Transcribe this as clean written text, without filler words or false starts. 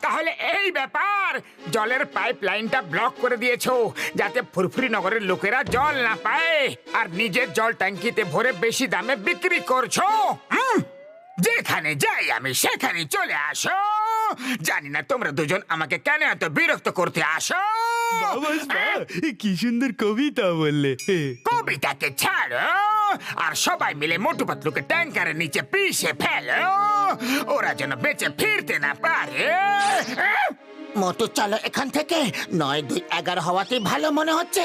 তাহলে এই ব্যাপার, জলের পাইপ লাইনটা ব্লক করে দিয়েছো যাতে ফুরফুরি নগরের লোকেরা জল না পায়, আর নিজের জল ট্যাঙ্কিতে ভরে বেশি দামে বিক্রি করছো। যেখানে যাই আমি সেখানে চলে আসো। জানি না তোমরা দুজন আমাকে কেন এত বিরক্ত করতে আসো। কি সুন্দর কবিতা বললে। কবিতাকে ছাড়ো আর সবাই মিলে মোটু পাতলুকে ট্যাঙ্কারের নিচে পিষে ফেলো, ওরা যেন বেঁচে ফিরতে না পারে। মোটু চলো এখান থেকে, 9, 2, 11 হওয়াতেই ভালো মনে হচ্ছে।